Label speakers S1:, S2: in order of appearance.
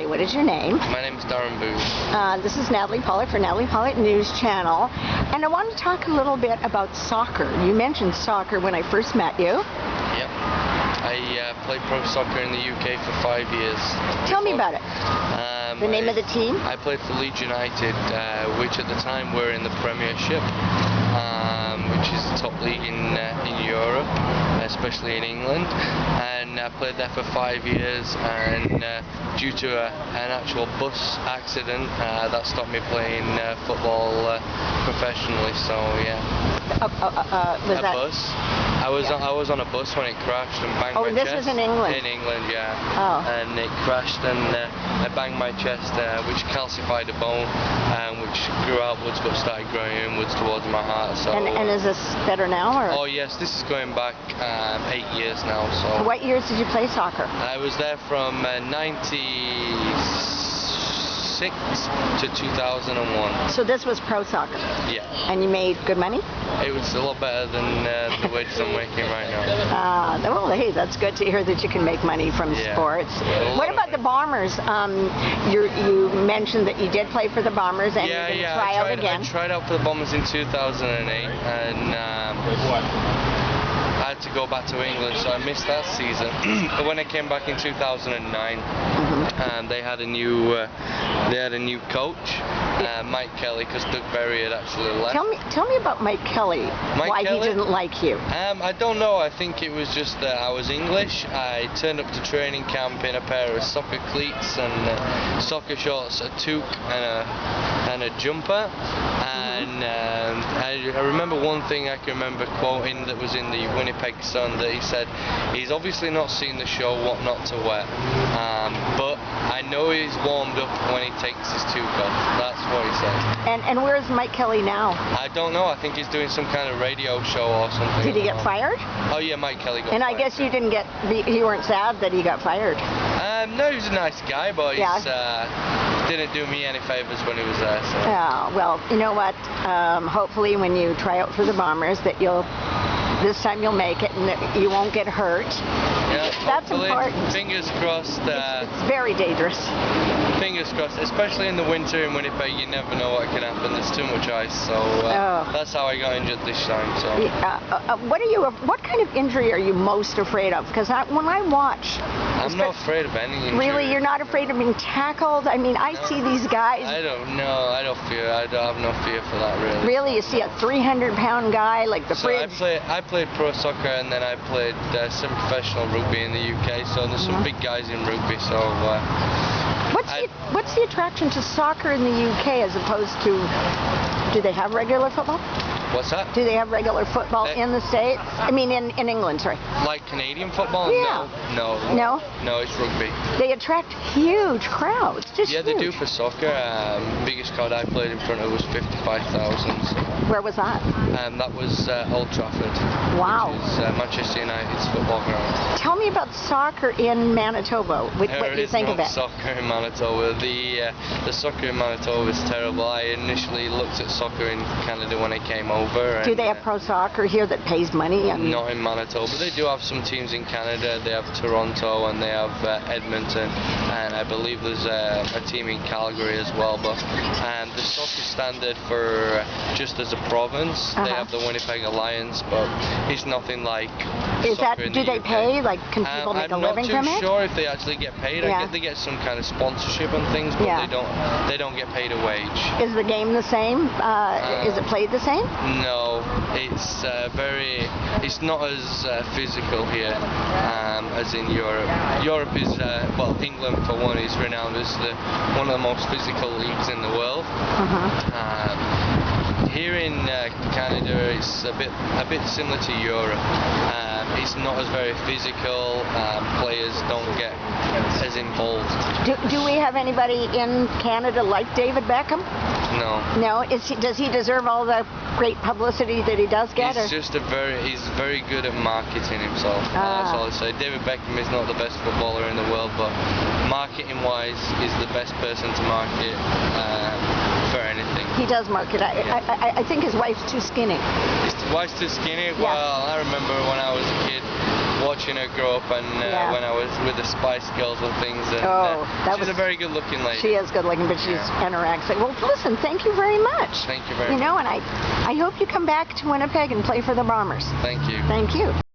S1: Hi, what is your name?
S2: My name is Darren Booth.
S1: This is Natalie Pollock for Natalie Pollock News Channel. And I want to talk a little bit about soccer. You mentioned soccer when I first met you.
S2: Yep. I played pro soccer in the UK for 5 years.
S1: Tell me about it. The name of the team?
S2: I played for Leeds United, which at the time were in the Premiership, which is the top league in Europe, especially in England. And I played there for 5 years, and due to an actual bus accident, that stopped me playing football professionally. So yeah.
S1: Was that
S2: bus? I was on a bus when it crashed and banged my chest.
S1: Oh, this was in England?
S2: In England, yeah.
S1: Oh.
S2: And it crashed and I banged my chest, which calcified a bone, which grew outwards but started growing inwards towards my heart. So.
S1: And is this better now? Or?
S2: Oh yes, this is going back 8 years now. So.
S1: What years did you play soccer?
S2: I was there from 96 to 2001.
S1: So this was pro soccer?
S2: Yeah.
S1: And you made good money?
S2: It was a lot better than the wages I'm making right now.
S1: Well, hey, that's good to hear that you can make money from sports. What about the Bombers? You mentioned that you did play for the Bombers and you're going to try out again.
S2: I tried out for the Bombers in 2008 and I had to go back to England, so I missed that season. But when I came back in 2009, they had a new coach, Mike Kelly, because Doug Berry had actually left.
S1: Tell me about Mike Kelly. Why he didn't like you?
S2: I don't know. I think it was just that I was English. I turned up to training camp in a pair of soccer cleats and soccer shorts, a toque and a jumper. And I remember one thing I can remember quoting that was in the Winnipeg Sun, that he said he's obviously not seen the show What Not to Wear, but I know he's warmed up when he takes his toque off. That's what he said.
S1: And where's Mike Kelly now?
S2: I don't know. I think he's doing some kind of radio show or something.
S1: Did he get fired?
S2: Oh yeah, Mike Kelly got fired.
S1: And I guess you you weren't sad that he got fired?
S2: No, he was a nice guy, but he didn't do me any favors when he was there. So.
S1: Yeah, well, you know what? Hopefully when you try out for the Bombers that this time you'll make it and that you won't get hurt.
S2: Yeah,
S1: that's important.
S2: Fingers crossed.
S1: It's very dangerous.
S2: Fingers crossed, especially in the winter in Winnipeg. You never know what can happen. There's too much ice, so that's how I got injured this time. So.
S1: What kind of injury are you most afraid of? Because when I watch,
S2: I'm not afraid of any injury.
S1: Really, you're not afraid of being tackled? I mean, I see these guys.
S2: I don't know. I don't fear. I don't have no fear for that, really.
S1: Really, you see a 300-pound guy like the fridge.
S2: I played pro soccer and then I played some professional rugby in the UK. So there's some big guys in rugby. So.
S1: What's the attraction to soccer in the UK as opposed to? Do they have regular football?
S2: What's that?
S1: Do they have regular football in the States? I mean, in England, sorry.
S2: Like Canadian football?
S1: Yeah.
S2: No, it's rugby.
S1: They attract huge crowds. Just
S2: huge. They do for soccer. Biggest crowd I played in front of was 55,000.
S1: Where was that?
S2: That was Old Trafford.
S1: Wow.
S2: Which is Manchester United's football ground.
S1: Tell me about soccer in Manitoba. What do you think of it?
S2: Soccer in Manitoba. The soccer in Manitoba is terrible. I initially looked at soccer in Canada when I came over.
S1: Do they have pro soccer here that pays money?
S2: Not in Manitoba. They do have some teams in Canada. They have Toronto and they have Edmonton, and I believe there's a team in Calgary as well. But the soccer standard for just as a province, they have the Winnipeg Alliance, but it's nothing like.
S1: Do they pay? Like, can people make a living from it?
S2: I'm not too sure if they actually get paid. I get they get some kind of sponsorship and things, but they don't get paid a wage.
S1: Is the game the same? Is it played the same?
S2: No, it's it's not as physical here as in Europe. Europe is England for one is renowned as one of the most physical leagues in the world. Here in Canada, it's a bit similar to Europe. It's not as very physical. Players don't get as involved.
S1: Do we have anybody in Canada like David Beckham?
S2: No.
S1: No? Does he deserve all the great publicity that he does get?
S2: He's very good at marketing himself. That's all I say. David Beckham is not the best footballer in the world, but marketing-wise, he's the best person to market for anything.
S1: He does market. I think his wife's too skinny.
S2: His wife's too skinny?
S1: Yeah.
S2: Well, I remember when I was a kid watching her grow up, and when I was with the Spice Girls and things. And, she's a very good looking lady.
S1: She is good looking, but she's anorexic. Well, listen, thank you very much.
S2: Thank you very much.
S1: And I hope you come back to Winnipeg and play for the Bombers.
S2: Thank you.
S1: Thank you.